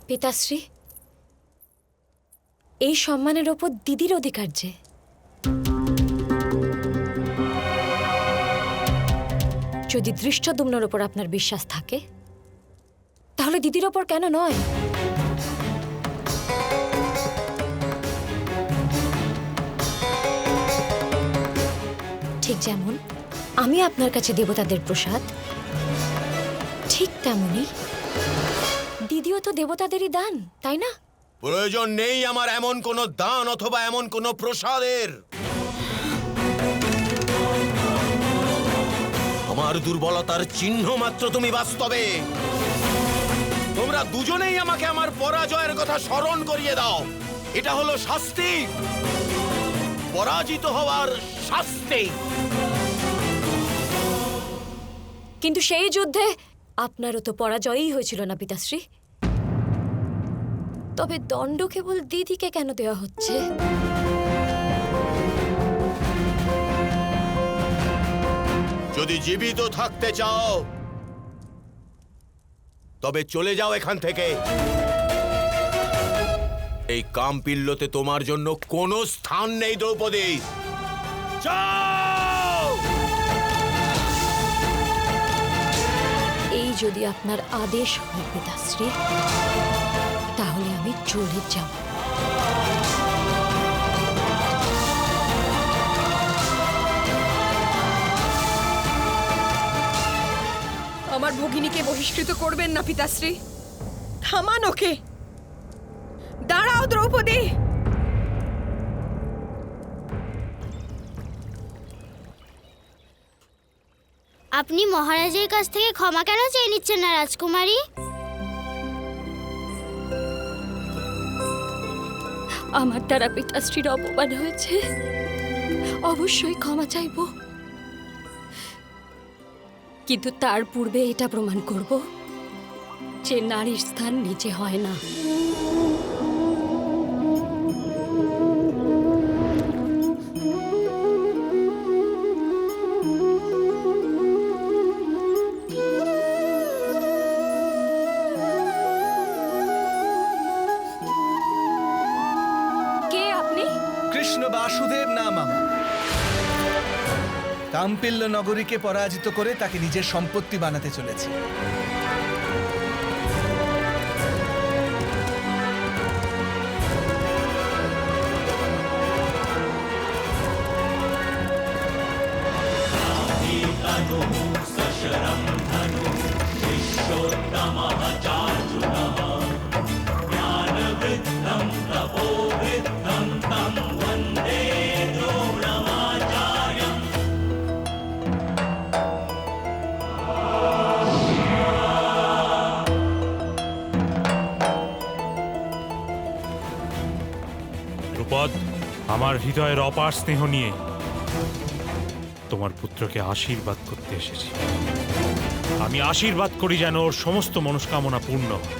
পিতাশ্রী, এই সম্মানের ওপর দিদির অধিকার যে। যদি দৃষ্টদ্যুম্নের ওপর আপনার বিশ্বাস থাকে, তাহলে দিদির ওপর কেন নয়? ঠিক যেমন আমি আপনার কাছে দেবতাদের প্রসাদ, ঠিক তেমনি দিদিও তো দেবতাদেরই দান, তাই না? প্রয়োজন নেই আমার এমন কোনো দান অথবা এমন কোনো প্রসাদের। আমার দুর্বলতার চিহ্ন মাত্র তুমি বাস্তবে। তোমরা দুজনেই আমাকে আমার পরাজয়ের কথা স্মরণ করিয়ে দাও। এটা হলো শাস্তি, পরাজিত হওয়ার শাস্তি। কিন্তু সেই যুদ্ধে আপনারও তো পরাজয়ই হয়েছিল না পিতাশ্রী? তবে দণ্ড কেবল দিদিকে কেন দেওয়া হচ্ছে? যদি জীবিত থাকতে চাও তবে চলে যাও এখান থেকে। এই কামপিল্লতে তোমার জন্য কোনো স্থান নেই দ্রৌপদী। যাও! এই যদি আপনার আদেশ হয় পিতাশ্রী, তাহলে আমি চলে যাব। আমার ভগিনীকে বহিষ্কৃত করবেন না পিতাশ্রী। থামান ওকে। দাঁড়াও দ্রৌপদী। আপনি মহারাজের কাছ থেকে ক্ষমা কেন চেয়ে নিচ্ছেন না রাজকুমারী? আমার দ্বারা পিতাশ্রীর অপমান হয়েছে, অবশ্যই ক্ষমা চাইব। কিন্তু তার পূর্বে এটা প্রমাণ করব যে নারীর স্থান নিচে হয় না। কে আপনি? কৃষ্ণ বাসুদেব নাম আমার। কাম্পিল্য নগরীকে পরাজিত করে তাকে নিজের সম্পত্তি বানাতে চলেছে। দ্রুপদ, আমার হৃদয়ের অপার স্নেহ নিয়ে তোমার পুত্রকে আশীর্বাদ করতে এসেছি। আমি আশীর্বাদ করি যেন ওর সমস্ত মনস্কামনা পূর্ণ হয়।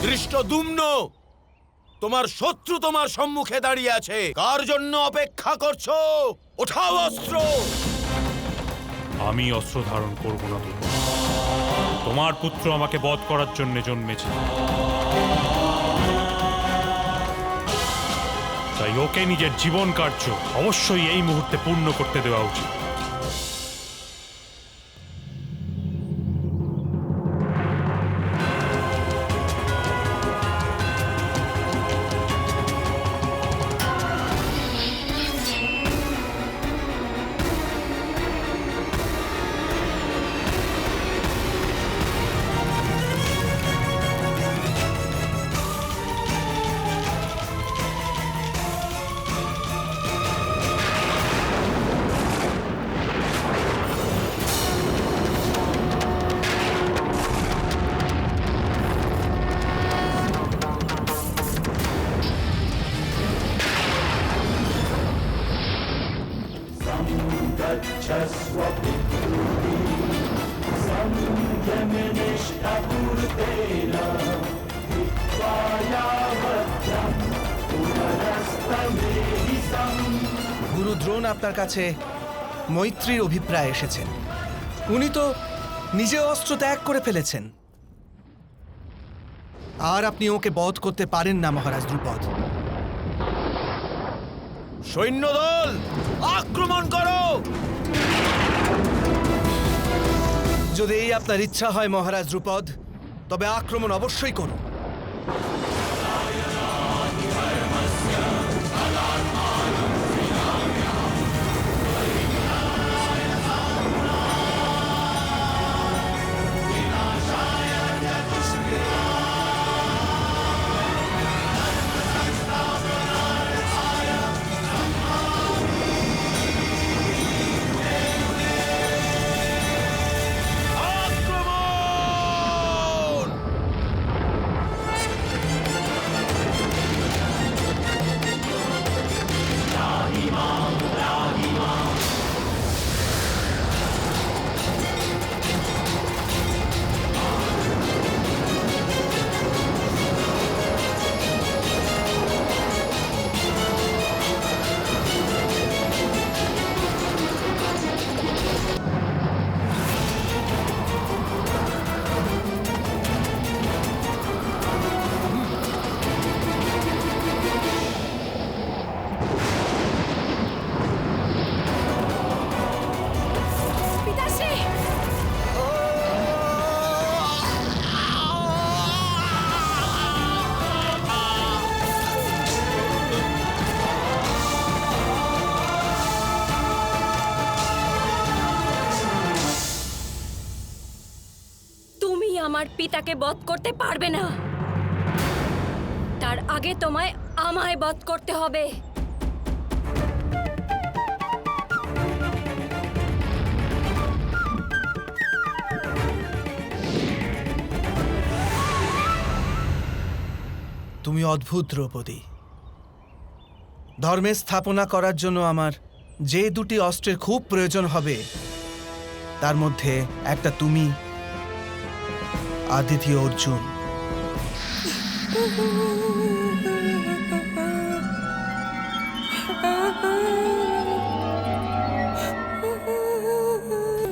দৃষ্টদ্যুম্ন, তোমার শত্রু তোমার সম্মুখে দাঁড়িয়ে আছে। কার জন্য অপেক্ষা করছো? ওঠাও অস্ত্র। আমি অস্ত্র ধারণ করব না দ্রুপদ। তোমার পুত্র আমাকে বধ করার জন্য জন্মেছে, তাই ওকে নিজের জীবন কার্য অবশ্যই এই মুহূর্তে পূর্ণ করতে দেওয়া উচিত। গুরু দ্রোণ আপনার কাছে মৈত্রীর অভিপ্রায় এসেছেন। উনি তো নিজে অস্ত্র ত্যাগ করে ফেলেছেন, আর আপনি ওকে বধ করতে পারেন না মহারাজ দ্রুপদ। সৈন্যদল আক্রমণ করো! যদি এই আপনার ইচ্ছা হয় মহারাজ দ্রুপদ, তবে আক্রমণ অবশ্যই করুন। আক্রমণ! পিতাশ্রী, তুমি আমার পিতাকে বধ করতে পারবে না। তার আগে তোমায় আমায় বধ করতে হবে। তুমি অদ্ভুত দ্রৌপদী। ধর্মের স্থাপনা করার জন্য আমার যে দুটি অস্ত্রের খুব প্রয়োজন হবে, তার মধ্যে একটা তুমি আর দ্বিতীয় অর্জুন।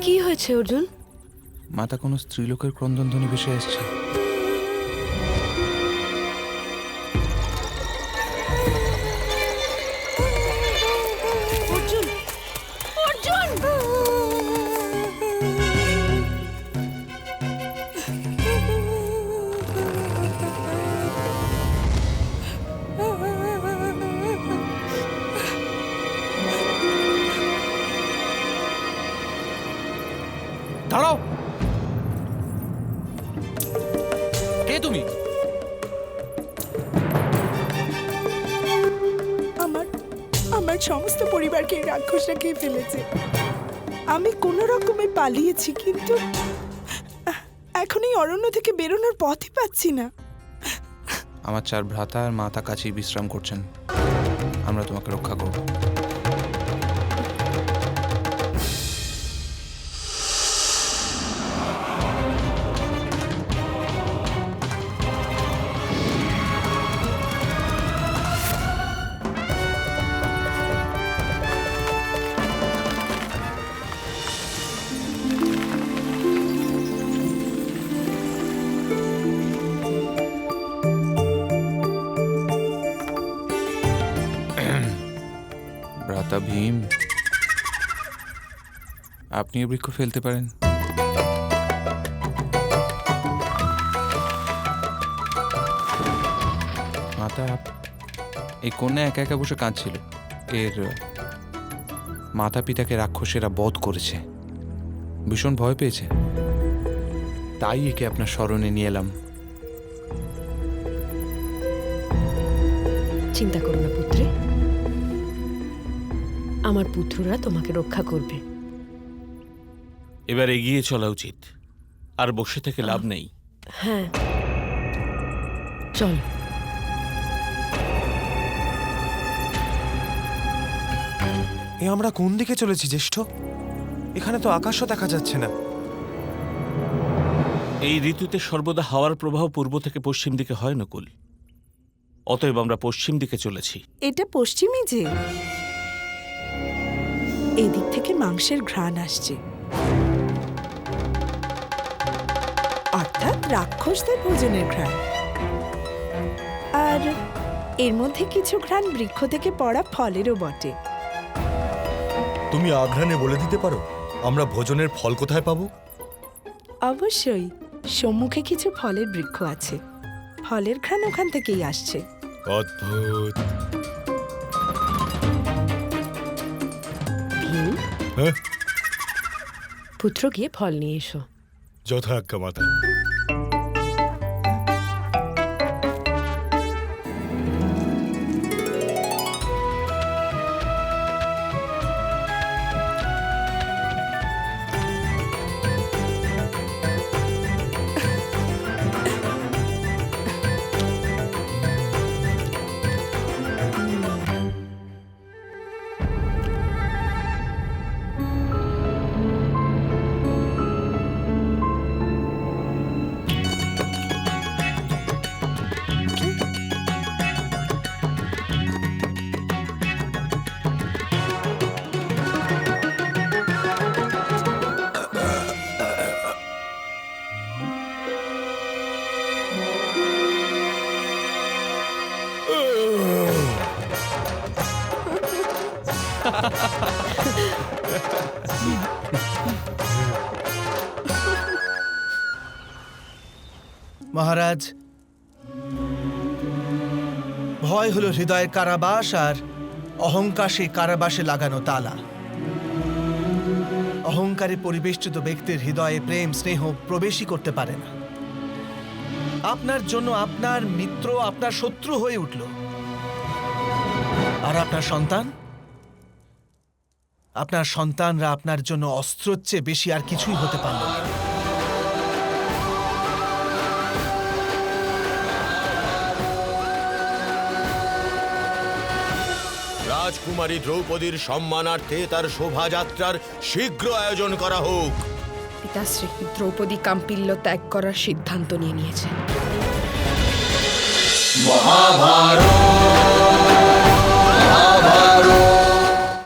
কি হয়েছে অর্জুন? মাতা কোনো স্ত্রীলোকের ক্রন্দনধ্বনি ভেসে এসছে। অর্জুন, অর্জুন! দাঁড়াও! কে তুমি? আমার সমস্ত পরিবারকে এই রাক্ষসরা খেয়ে ফেলেছে। আমি কোনো রকমে পালিয়েছি, কিন্তু এখন এই অরণ্য থেকে বেরোনোর পথই পাচ্ছি না। আমার 4 ভ্রাতা আর মাতা কাছেই বিশ্রাম করছেন। আমরা তোমাকে রক্ষা করব। ভ্রাতা ভীম, আপনি এই বৃক্ষ ফেলতে পারেন। মাতা, এই কন্যা একা একা বসে কাঁদছিল। এর মাতা পিতাকে রাক্ষসেরা বধ করেছে, ভীষণ ভয় পেয়েছে। তাই একে আপনার স্মরণে নিয়ে এলাম। চিন্তা করো না পুত্রে, আমার পুত্ররা তোমাকে রক্ষা করবে। এবার এগিয়ে চলা উচিত, আর বসে থেকে লাভ নেই। হ্যাঁ, চল। আমরা কোন দিকে চলেছি জ্যেষ্ঠ? এখানে তো আকাশও দেখা যাচ্ছে না। এই ঋতুতে সর্বদা হাওয়ার প্রবাহ পূর্ব থেকে পশ্চিম দিকে হয় নকুল। অতএব আমরা পশ্চিম দিকে চলেছি। এটা পশ্চিমে যে, এদিক থেকে মাংসের ঘ্রাণ আসছে। রাক্ষসদের ভোজনের ঘ্রাণ, আর এর মধ্যে কিছু ঘ্রাণ বৃক্ষ থেকে পড়া ফলেরও বটে। তুমি আঘ্রাণে বলে দিতে পারো আমরা ভোজনের ফল কোথায় পাবো? অবশ্যই, সম্মুখে কিছু ফলের বৃক্ষ আছে, ফলের ঘ্রাণ ওখান থেকেই আসছে। অদ্ভুত। ভীম, হ্যাঁ, পুত্র গিয়ে ফল নিয়ে এসো। যথা আজ্ঞা মাতা। মহারাজ, ভয় হলো হৃদয়ের কারাবাস, আর অহংকার সেই কারাবাসে লাগানো তালা। অহংকারে পরিবেষ্টিত ব্যক্তির হৃদয়ে প্রেম স্নেহ প্রবেশই করতে পারে না। আপনার জন্য আপনার মিত্র আপনার শত্রু হয়ে উঠল, আর আপনার সন্তানরা আপনার জন্য অস্ত্রের চেয়ে বেশি আর কিছুই হতে পারল না। রাজকুমারী দ্রৌপদীর সম্মানার্থে তার শোভাযাত্রার শীঘ্র আয়োজন করা হোক। পিতাশ্রী, দ্রৌপদী কাম্পিল্য ত্যাগ করার সিদ্ধান্ত নিয়ে নিয়েছে। মহাভারত।